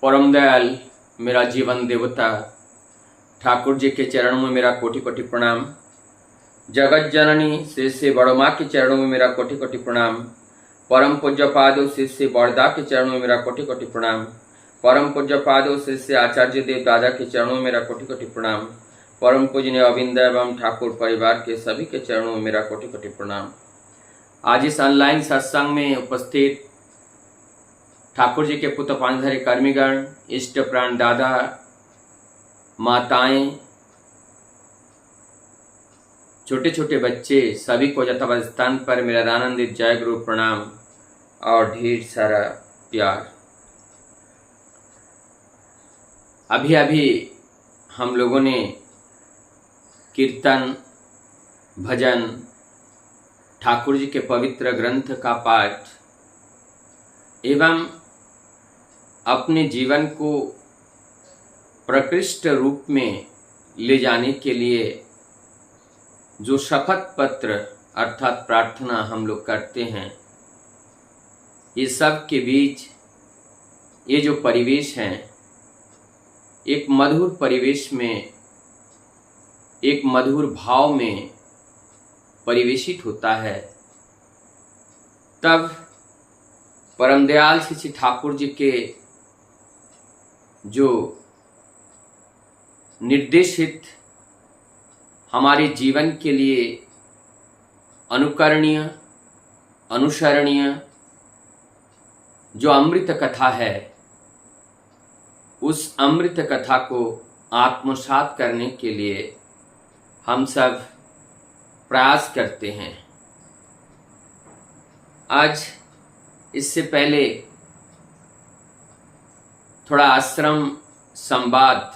परम दयाल मेरा जीवन देवता ठाकुर जी के चरणों में मेरा कोटि कोटि प्रणाम। जगत जननी श्री बड़ो माँ के चरणों में मेरा कोटि कोटि प्रणाम। परम पूज्य पादो श्री बड़दा के चरणों में मेरा कोटि कोटि प्रणाम। परम पूज्य पादो श्री आचार्य देव दादा के चरणों में मेरा कोटि कोटि प्रणाम। परम पूजनीय अविंद एवं ठाकुर परिवार के सभी के चरणों में मेरा कोटि कोटि प्रणाम। आज इस ऑनलाइन सत्संग में उपस्थित ठाकुर जी के पुत्र पांचधारी कर्मीगण, इष्ट प्राण दादा, माताएं, छोटे छोटे बच्चे, सभी को यथावत स्थान पर मेरा आनंदित जय गुरु प्रणाम और ढेर सारा प्यार। अभी अभी हम लोगों ने कीर्तन, भजन, ठाकुर जी के पवित्र ग्रंथ का पाठ एवं अपने जीवन को प्रकृष्ट रूप में ले जाने के लिए जो शपथ पत्र अर्थात प्रार्थना हम लोग करते हैं, ये सब के बीच ये जो परिवेश है, एक मधुर परिवेश में, एक मधुर भाव में परिवेशित होता है, तब परम दयाल श्री ठाकुर जी के जो निर्देशित हमारे जीवन के लिए अनुकरणीय, अनुसरणीय जो अमृत कथा है, उस अमृत कथा को आत्मसात करने के लिए हम सब प्रयास करते हैं। आज इससे पहले थोड़ा आश्रम संवाद,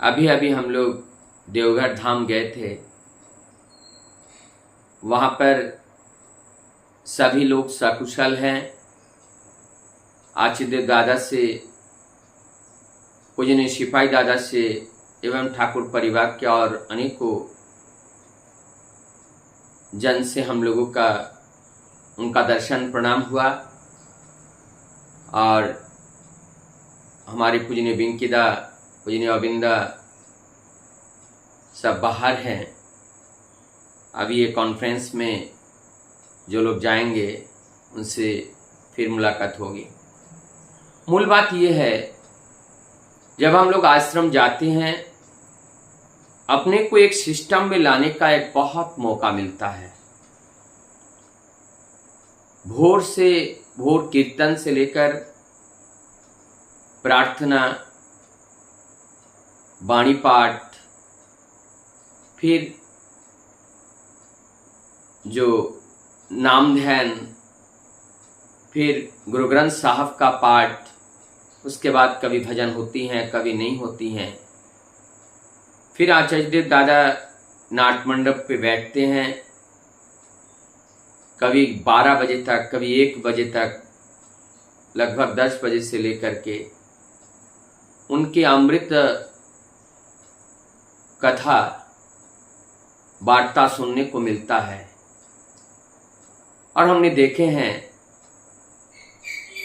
अभी अभी हम लोग देवघर धाम गए थे। वहाँ पर सभी लोग सकुशल हैं। आचार्य दादा से, पूजनीय सिपाही दादा से एवं ठाकुर परिवार के और अनेकों जन से हम लोगों का उनका दर्शन प्रणाम हुआ। और हमारे पूजनीय बिंकीदा, पूजनीय अविंदा सब बाहर हैं। अभी ये कॉन्फ्रेंस में जो लोग जाएंगे उनसे फिर मुलाकात होगी। मूल बात ये है, जब हम लोग आश्रम जाते हैं, अपने को एक सिस्टम में लाने का एक बहुत मौका मिलता है। भोर कीर्तन से लेकर प्रार्थना, वाणी पाठ, फिर जो नाम ध्यान, फिर गुरु ग्रंथ साहब का पाठ, उसके बाद कभी भजन होती हैं, कभी नहीं होती हैं। फिर आचार्य देव दादा नाट मंडप पे बैठते हैं, कभी 12 बजे तक, कभी 1 बजे तक, लगभग 10 बजे से लेकर के उनके अमृत कथा वार्ता सुनने को मिलता है। और हमने देखे हैं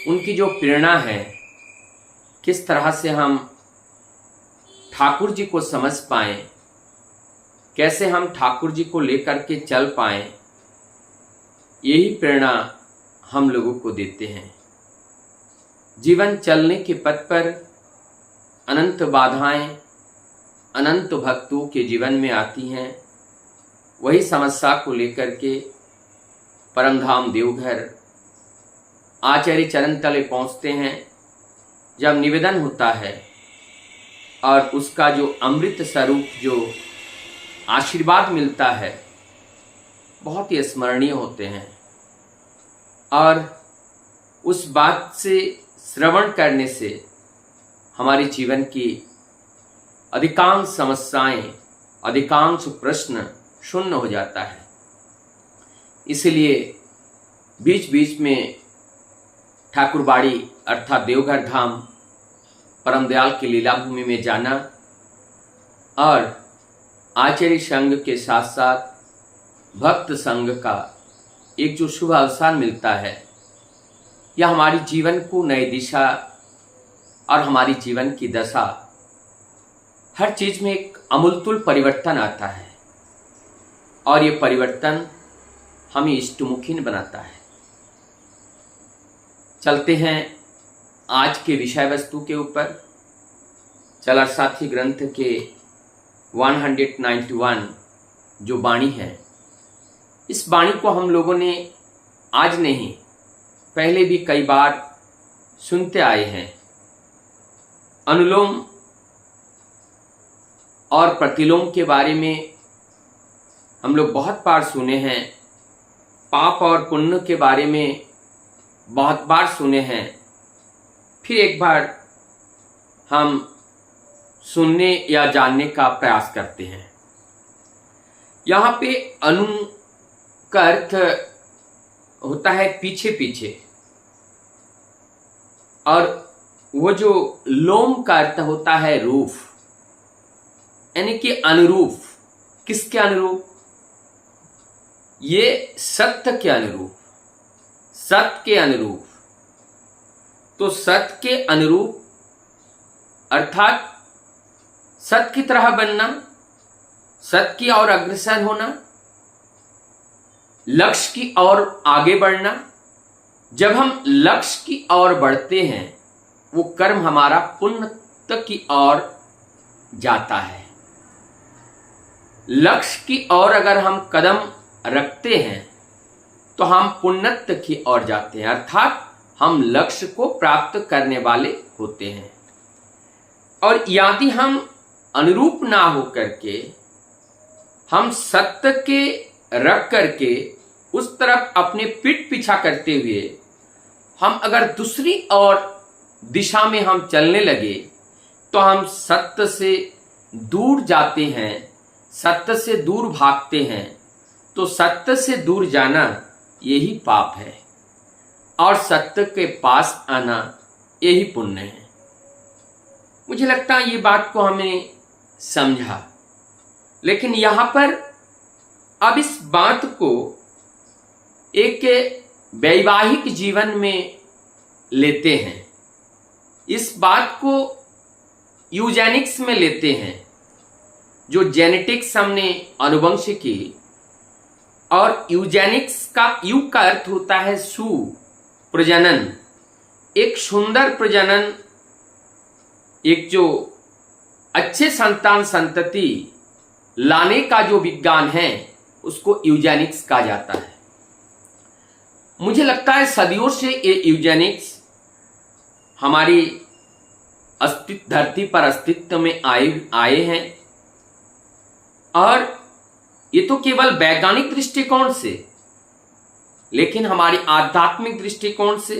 उनकी जो प्रेरणा है, किस तरह से हम ठाकुर जी को समझ पाएं, कैसे हम ठाकुर जी को लेकर के चल पाएं, यही प्रेरणा हम लोगों को देते हैं। जीवन चलने के पथ पर अनंत बाधाएं, अनंत भक्तों के जीवन में आती हैं। वही समस्या को लेकर के परमधाम देवघर आचार्य चरण तले पहुंचते हैं। जब निवेदन होता है और उसका जो अमृत स्वरूप जो आशीर्वाद मिलता है, बहुत ही स्मरणीय होते हैं। और उस बात से श्रवण करने से हमारे जीवन की अधिकांश समस्याएं, अधिकांश प्रश्न शून्य हो जाता है। इसलिए बीच बीच में ठाकुरबाड़ी अर्थात देवघर धाम, परम दयाल की लीला भूमि में जाना और आचार्य संघ के साथ साथ भक्त संघ का एक जो शुभ अवसर मिलता है, यह हमारी जीवन को नई दिशा, और हमारी जीवन की दशा, हर चीज में एक अमूलतूल परिवर्तन आता है और ये परिवर्तन हमें इष्टमुखी बनाता है। चलते हैं आज के विषय वस्तु के ऊपर। चला साथी ग्रंथ के 191 जो वाणी है, इस वाणी को हम लोगों ने आज नहीं पहले भी कई बार सुनते आए हैं। अनुलोम और प्रतिलोम के बारे में हम लोग बहुत बार सुने हैं, पाप और पुण्य के बारे में बहुत बार सुने हैं। फिर एक बार हम सुनने या जानने का प्रयास करते हैं। यहाँ पे अनु का अर्थ होता है पीछे पीछे, और वो जो लोम का अर्थ होता है रूप, यानी कि अनुरूप। किसके अनुरूप? ये सत्य के अनुरूप, सत्य के अनुरूप। तो सत्य के अनुरूप अर्थात सत्य की तरह बनना, सत्य की ओर अग्रसर होना, लक्ष्य की ओर आगे बढ़ना। जब हम लक्ष्य की ओर बढ़ते हैं, वो कर्म हमारा पुण्य की ओर जाता है। लक्ष्य की ओर अगर हम कदम रखते हैं तो हम पुण्यत्व की ओर जाते हैं, अर्थात हम लक्ष्य को प्राप्त करने वाले होते हैं। और यदि हम अनुरूप ना हो करके हम सत्य के रख करके उस तरफ अपने पीठ पीछा करते हुए हम अगर दूसरी ओर दिशा में हम चलने लगे तो हम सत्य से दूर जाते हैं, सत्य से दूर भागते हैं। तो सत्य से दूर जाना यही पाप है और सत्य के पास आना यही पुण्य है। मुझे लगता है ये बात को हमें समझा। लेकिन यहां पर अब इस बात को एक वैवाहिक जीवन में लेते हैं, इस बात को यूजेनिक्स में लेते हैं। जो जेनेटिक्स हमने अनुवंशिकी, और यूजेनिक्स का यू का अर्थ होता है सु प्रजनन, एक सुंदर प्रजनन, एक जो अच्छे संतान संतति लाने का जो विज्ञान है उसको यूजेनिक्स कहा जाता है। मुझे लगता है सदियों से ये यूजेनिक्स हमारी अस्तित्व धरती पर अस्तित्व में आए हैं, और ये तो केवल वैज्ञानिक दृष्टिकोण से, लेकिन हमारी आध्यात्मिक दृष्टिकोण से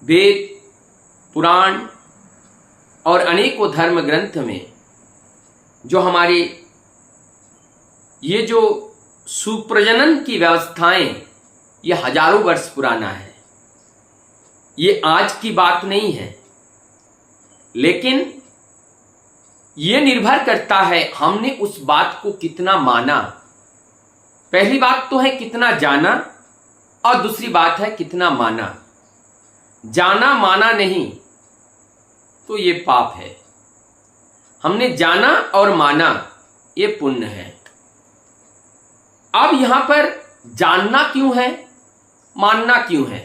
वेद, पुराण और अनेकों धर्म ग्रंथ में जो हमारी ये जो सुप्रजनन की व्यवस्थाएं, ये हजारों वर्ष पुराना है। ये आज की बात नहीं है, लेकिन ये निर्भर करता है हमने उस बात को कितना माना। पहली बात तो है कितना जाना, और दूसरी बात है कितना माना। जाना माना नहीं तो ये पाप है। हमने जाना और माना, ये पुण्य है। अब यहां पर जानना क्यों है, मानना क्यों है?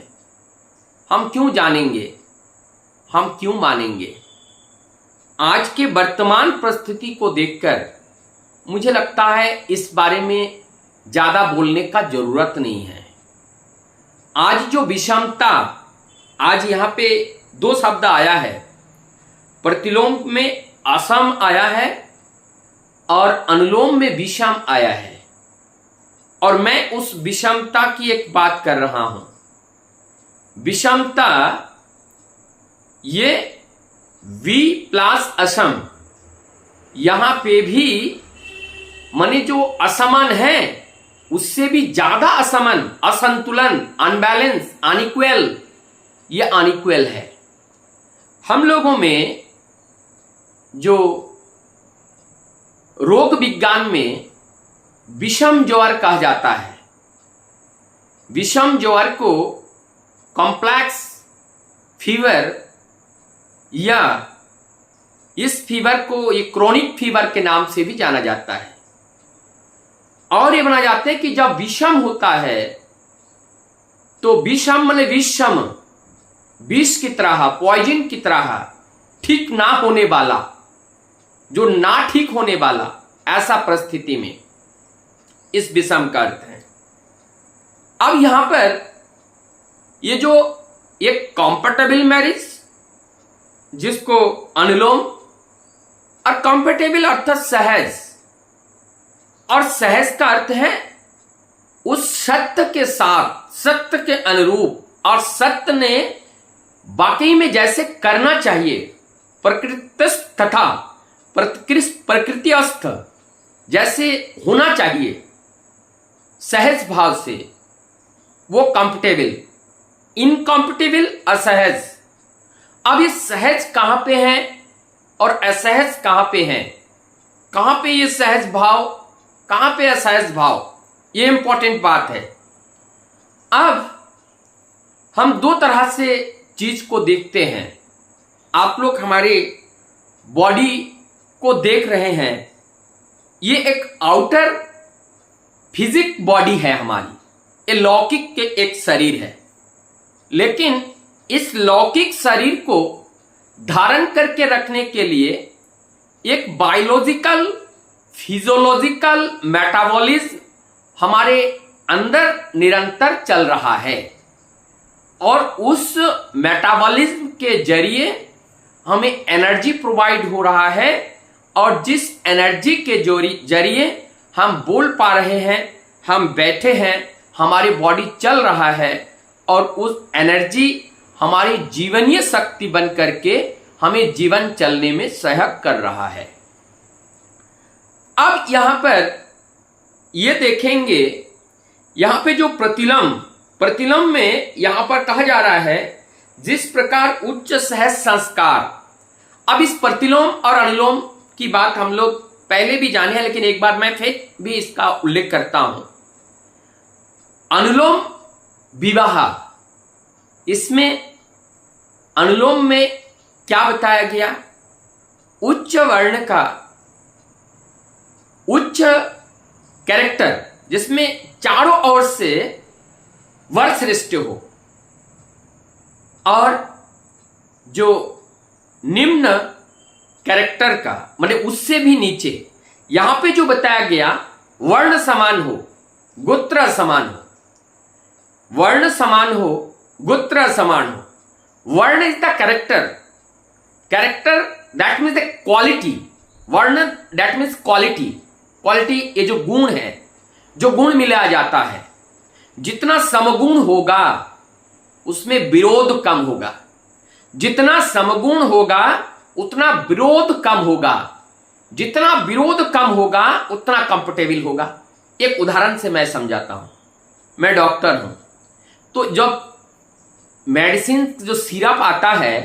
हम क्यों जानेंगे, हम क्यों मानेंगे? आज के वर्तमान परिस्थिति को देखकर मुझे लगता है इस बारे में ज्यादा बोलने का जरूरत नहीं है। आज जो विषमता, आज यहां पे दो शब्द आया है, प्रतिलोम में असम आया है और अनुलोम में विषम आया है, और मैं उस विषमता की एक बात कर रहा हूं। विषमता ये वी प्लस असम, यहां पे भी माने जो असमान है उससे भी ज्यादा असमान, असंतुलन, अनबैलेंस, अनइक्वल, ये अनइक्वल है। हम लोगों में जो रोग विज्ञान में विषम ज्वर कहा जाता है, विषम ज्वर को कॉम्प्लेक्स फीवर या इस फीवर को ये क्रोनिक फीवर के नाम से भी जाना जाता है। और ये माना जाता है कि जब विषम होता है तो विषम माने विषम, विष की तरह, पॉइजन की तरह, ठीक ना होने वाला, जो ना ठीक होने वाला, ऐसा परिस्थिति में इस विषम का अर्थ है। अब यहां पर ये जो एक कंफर्टेबल मैरिज जिसको अनुलोम, और कंफर्टेबल अर्थात सहज, और सहज का अर्थ है उस सत्य के साथ, सत्य के अनुरूप, और सत्य ने वाकई में जैसे करना चाहिए, प्रकृतिस्थ तथा प्रकृतिस्थ जैसे होना चाहिए, सहज भाव से, वो कंफर्टेबल। इनकंफर्टेबल असहज। अब ये सहज कहां पे है और असहज कहां पे है, कहां पे ये सहज भाव, कहां पे असहज भाव, ये इंपॉर्टेंट बात है। अब हम दो तरह से चीज को देखते हैं। आप लोग हमारे बॉडी को देख रहे हैं, ये एक आउटर फिजिक बॉडी है हमारी, ये लौकिक के एक शरीर है। लेकिन इस लौकिक शरीर को धारण करके रखने के लिए एक बायोलॉजिकल, फिजियोलॉजिकल मेटाबॉलिज्म हमारे अंदर निरंतर चल रहा है, और उस मेटाबॉलिज्म के जरिए हमें एनर्जी प्रोवाइड हो रहा है, और जिस एनर्जी के जरिए हम बोल पा रहे हैं, हम बैठे हैं, हमारी बॉडी चल रहा है, और उस एनर्जी हमारी जीवनीय शक्ति बन करके हमें जीवन चलने में सहयोग कर रहा है। अब यहां पर ये देखेंगे, यहां पे जो प्रतिलोम में यहां पर कहा जा रहा है जिस प्रकार उच्च सहज संस्कार। अब इस प्रतिलोम और अनुलोम की बात हम लोग पहले भी जाने हैं, लेकिन एक बार मैं फिर भी इसका उल्लेख करता हूं। अनुलोम विवाह, इसमें अनुलोम में क्या बताया गया, उच्च वर्ण का, उच्च कैरेक्टर जिसमें चारों ओर से वर श्रेष्ठ हो, और जो निम्न कैरेक्टर का माने उससे भी नीचे, यहां पे जो बताया गया वर्ण समान हो, गोत्र समान हो, वर्ण समान हो, गोत्र समान हो। वर्ण is the character, character that means the quality, वर्ण दैट मीन्स क्वालिटी, क्वालिटी ये जो गुण है, जो गुण मिलाया जाता है। जितना समगुण होगा उसमें विरोध कम होगा, जितना समगुण होगा उतना विरोध कम होगा, जितना विरोध कम होगा उतना कंफर्टेबल होगा। एक उदाहरण से मैं समझाता हूं। मैं डॉक्टर हूं, तो जब मेडिसिन जो सिरप आता है,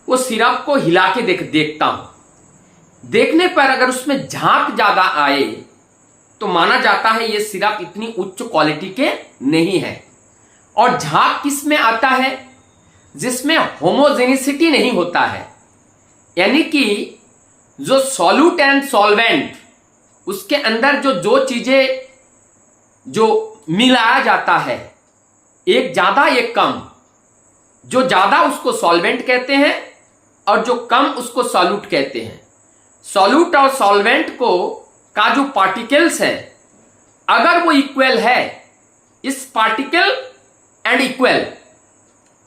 वो सिरप को हिला के देखता हूं। देखने पर अगर उसमें झाग ज्यादा आए तो माना जाता है ये सिरप इतनी उच्च क्वालिटी के नहीं है। और झाग किस में आता है, जिसमें होमोजेनिसिटी नहीं होता है, यानी कि जो सॉल्यूट एंड सॉल्वेंट, उसके अंदर जो चीजें जो मिलाया जाता है, एक ज्यादा एक कम, जो ज्यादा उसको सॉल्वेंट कहते हैं और जो कम उसको सॉल्यूट कहते हैं। सॉल्यूट और सॉल्वेंट को का जो पार्टिकल्स है, अगर वो इक्वल है, इस पार्टिकल एंड इक्वल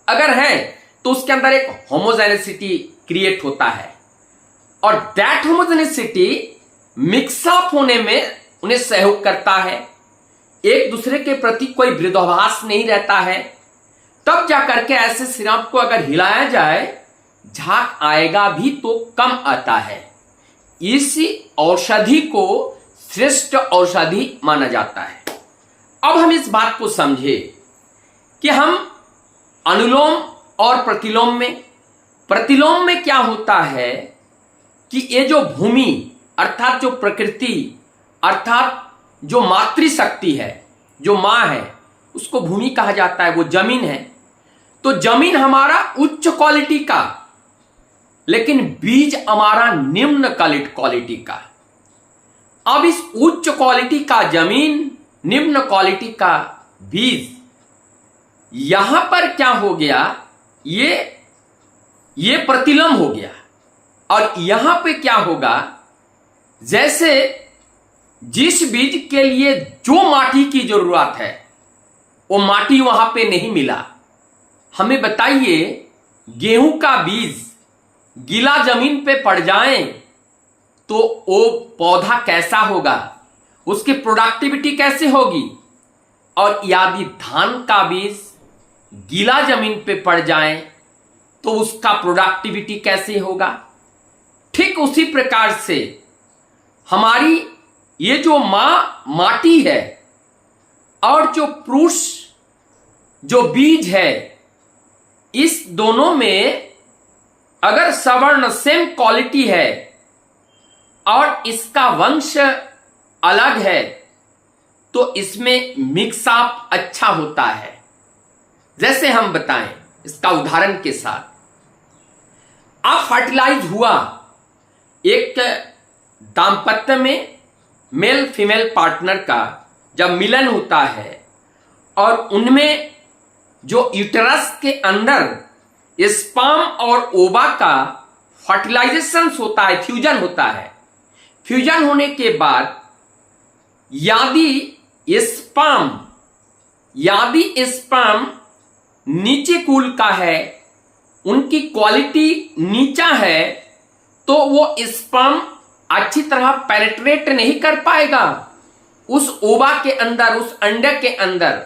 अगर है, तो उसके अंदर एक होमोजेनिसिटी क्रिएट होता है, और दैट होमोजेनिसिटी मिक्सअप होने में उन्हें सहयोग करता है, एक दूसरे के प्रति कोई विरोधाभास नहीं रहता है। तब जाकर के ऐसे सिरप को अगर हिलाया जाए, झाग आएगा भी तो कम आता है। इसी औषधि को श्रेष्ठ औषधि माना जाता है। अब हम इस बात को समझे कि हम अनुलोम और प्रतिलोम में क्या होता है कि ये जो भूमि अर्थात जो प्रकृति अर्थात जो मातृशक्ति है, जो मां है, उसको भूमि कहा जाता है, वो जमीन है। तो जमीन हमारा उच्च क्वालिटी का लेकिन बीज हमारा निम्न क्वालिटी का। अब इस उच्च क्वालिटी का जमीन, निम्न क्वालिटी का बीज, यहां पर क्या हो गया, ये प्रतिलोम हो गया। और यहां पे क्या होगा, जैसे जिस बीज के लिए जो माटी की जरूरत है वो माटी वहां पे नहीं मिला। हमें बताइए, गेहूं का बीज गीला जमीन पे पड़ जाए तो वो पौधा कैसा होगा, उसकी प्रोडक्टिविटी कैसे होगी। और यदि धान का बीज गीला जमीन पे पड़ जाए तो उसका प्रोडक्टिविटी कैसे होगा। ठीक उसी प्रकार से हमारी ये जो माटी है और जो पुरुष जो बीज है, इस दोनों में अगर सवर्ण सेम क्वालिटी है और इसका वंश अलग है तो इसमें मिक्सअप अच्छा होता है। जैसे हम बताएं इसका उदाहरण के साथ, अब फर्टिलाइज हुआ, एक दाम्पत्य में मेल फीमेल पार्टनर का जब मिलन होता है और उनमें जो यूटेरस के अंदर स्पर्म और ओवा का फर्टिलाइजेशन होता है, फ्यूजन होता है। फ्यूजन होने के बाद यदि स्पर्म नीचे कुल का है, उनकी क्वालिटी नीचा है, तो वो स्पर्म अच्छी तरह पेनिट्रेट नहीं कर पाएगा उस ओवा के अंदर, उस अंडे के अंदर।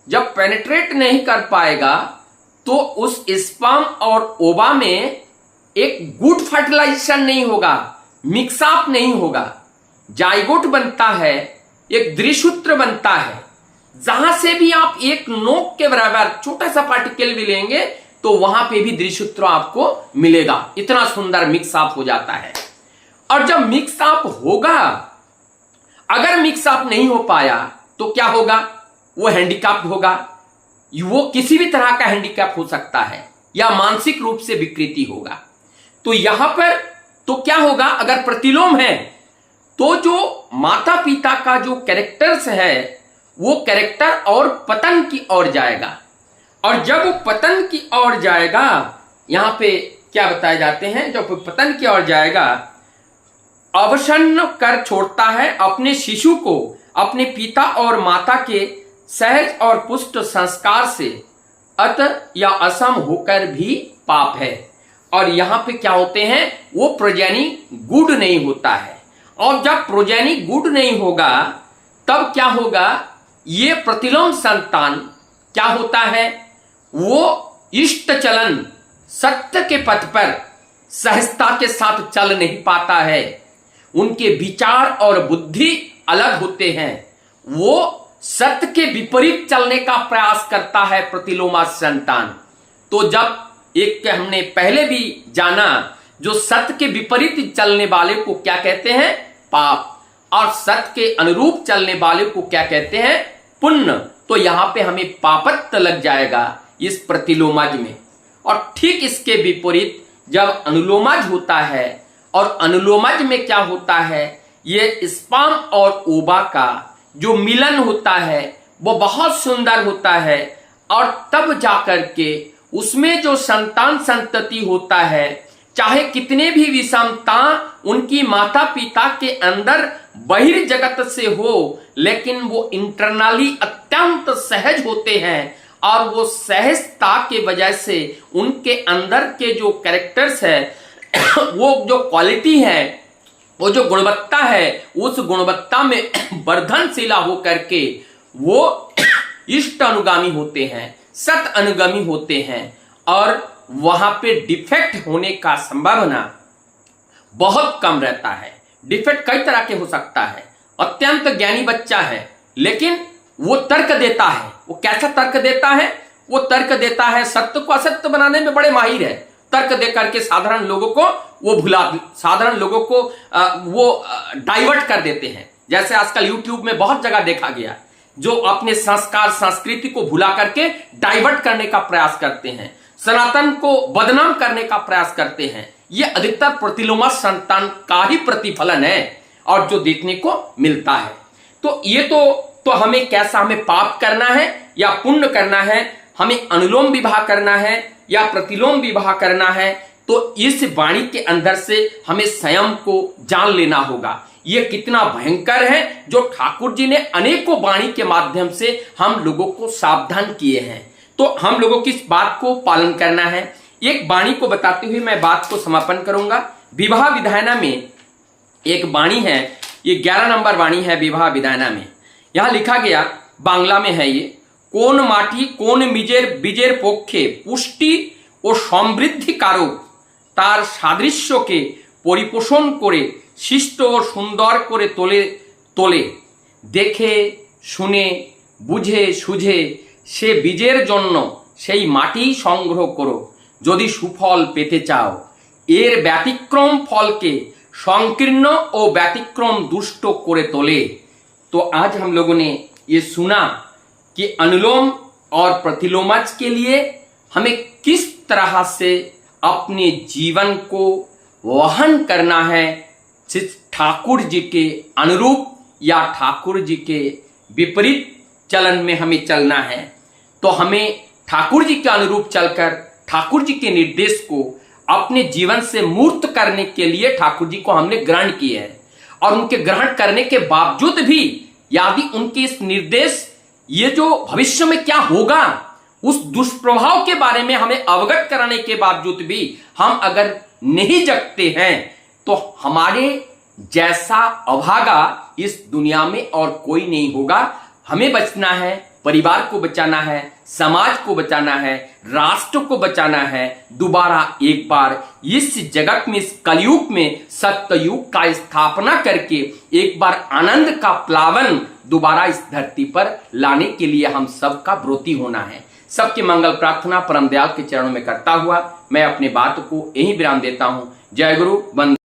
जब पेनिट्रेट नहीं कर पाएगा तो उस स्पर्म और ओवा में एक गुड फर्टिलाइजेशन नहीं होगा, मिक्सअप नहीं होगा। जाइगोट बनता है, एक द्विसूत्र बनता है। जहां से भी आप एक नोक के बराबर छोटा सा पार्टिकल भी लेंगे तो वहां पे भी द्विसूत्र आपको मिलेगा। इतना सुंदर मिक्सअप हो जाता है। और जब मिक्सअप होगा, अगर मिक्सअप नहीं हो पाया तो क्या होगा, वो हैंडीकैप्ड होगा। वो किसी भी तरह का हैंडीकैप हो सकता है या मानसिक रूप से विकृति होगा। तो यहां पर तो क्या होगा, अगर प्रतिलोम है तो जो माता पिता का जो कैरेक्टर्स है वो कैरेक्टर और पतन की ओर जाएगा। और जब वो पतन की ओर जाएगा, यहां पे क्या बताए जाते हैं, जब पतन की ओर जाएगा, अवसन्न कर छोड़ता है अपने शिशु को अपने पिता और माता के सहज और पुष्ट संस्कार से अत या असम होकर भी पाप है। और यहां पे क्या होते हैं, वो प्रोजेनी गुड नहीं होता है। और जब प्रोजेनी गुड नहीं होगा तब क्या होगा, ये प्रतिलोम संतान क्या होता है, वो इष्ट चलन सत्य के पथ पर सहजता के साथ चल नहीं पाता है। उनके विचार और बुद्धि अलग होते हैं। वो सत्य के विपरीत चलने का प्रयास करता है प्रतिलोमा संतान। तो जब एक हमने पहले भी जाना, जो सत्य के विपरीत चलने वाले को क्या कहते हैं, पाप, और सत्य के अनुरूप चलने वाले को क्या कहते हैं, पुण्य। तो यहां पे हमें पापत्य लग जाएगा इस प्रतिलोमाज में। और ठीक इसके विपरीत जब अनुलोमाज होता है, और अनुलोमाज में क्या होता है, ये स्पर्म और ओवा का जो मिलन होता है वो बहुत सुंदर होता है। और तब जाकर के उसमें जो संतान संतति होता है, चाहे कितने भी विषमता उनकी माता पिता के अंदर बहिर्जगत से हो, लेकिन वो इंटरनली अत्यंत सहज होते हैं। और वो सहजता के वजह से उनके अंदर के जो कैरेक्टर्स है, वो जो क्वालिटी है, वो जो गुणवत्ता है, उस गुणवत्ता में वर्धनशीला होकर के वो इष्ट अनुगामी होते हैं, सत अनुगामी होते हैं। और वहां पे डिफेक्ट होने का संभावना बहुत कम रहता है। डिफेक्ट कई तरह के हो सकता है। अत्यंत ज्ञानी बच्चा है लेकिन वो तर्क देता है। वो कैसा तर्क देता है, वो तर्क देता है, सत्य को असत्य बनाने में बड़े माहिर है। तर्क दे करके साधारण लोगों को साधारण लोगों को वो डाइवर्ट कर देते हैं। जैसे आजकल यूट्यूब में बहुत जगह देखा गया, जो अपने संस्कार संस्कृति को भुला करके डाइवर्ट करने का प्रयास करते हैं, सनातन को बदनाम करने का प्रयास करते हैं। ये अधिकतर प्रतिलोमा संतान का ही प्रतिफलन है और जो देखने को मिलता है। तो ये तो हमें कैसा, हमें पाप करना है या पुण्य करना है, हमें अनुलोम विवाह करना है या प्रतिलोम विवाह करना है, तो इस वाणी के अंदर से हमें स्वयं को जान लेना होगा। ये कितना भयंकर है जो ठाकुर जी ने अनेकों वाणी के माध्यम से हम लोगों को सावधान किए हैं। तो हम लोगों की इस बात को पालन करना है। एक वाणी को बताते हुए मैं बात को समापन करूंगा। विवाह विधायना में एक वाणी है, ये 11 नंबर वाणी है विवाह विधायना में। यहां लिखा गया, बांग्ला में है ये, কোন মাটি কোন বীজের পক্ষে পুষ্টি ও সমৃদ্ধি কারক তার সাদৃশ্যকে পরিপোষণ করে শিষ্ট ও সুন্দর করে তোলে দেখে শুনে বুঝে সুঝে সে বীজের জন্য সেই মাটি সংগ্রহ করো যদি সুফল পেতে চাও। এর ব্যতিক্রম ফলকে সংকীর্ণ ও ব্যতিক্রम दुष्ट করে তোলে। तो आज हम लोगों ने ये सुना कि अनुलोम और प्रतिलोमज के लिए हमें किस तरह से अपने जीवन को वहन करना है, ठाकुर जी के अनुरूप या ठाकुर जी के विपरीत चलन में हमें चलना है। तो हमें ठाकुर जी के अनुरूप चलकर ठाकुर जी के निर्देश को अपने जीवन से मूर्त करने के लिए ठाकुर जी को हमने ग्रहण किया है। और उनके ग्रहण करने के बावजूद भी यदि उनके इस निर्देश, ये जो भविष्य में क्या होगा उस दुष्प्रभाव के बारे में हमें अवगत कराने के बावजूद भी हम अगर नहीं जगते हैं तो हमारे जैसा अभागा इस दुनिया में और कोई नहीं होगा। हमें बचना है, परिवार को बचाना है, समाज को बचाना है, राष्ट्र को बचाना है। दोबारा एक बार इस जगत में, इस कलयुग में सत्ययुग का स्थापना करके एक बार आनंद का प्लावन दोबारा इस धरती पर लाने के लिए हम सबका ब्रोती होना है। सबके मंगल प्रार्थना परम दयाल के चरणों में करता हुआ मैं अपने बात को यही विराम देता हूं। जय गुरु। बंद।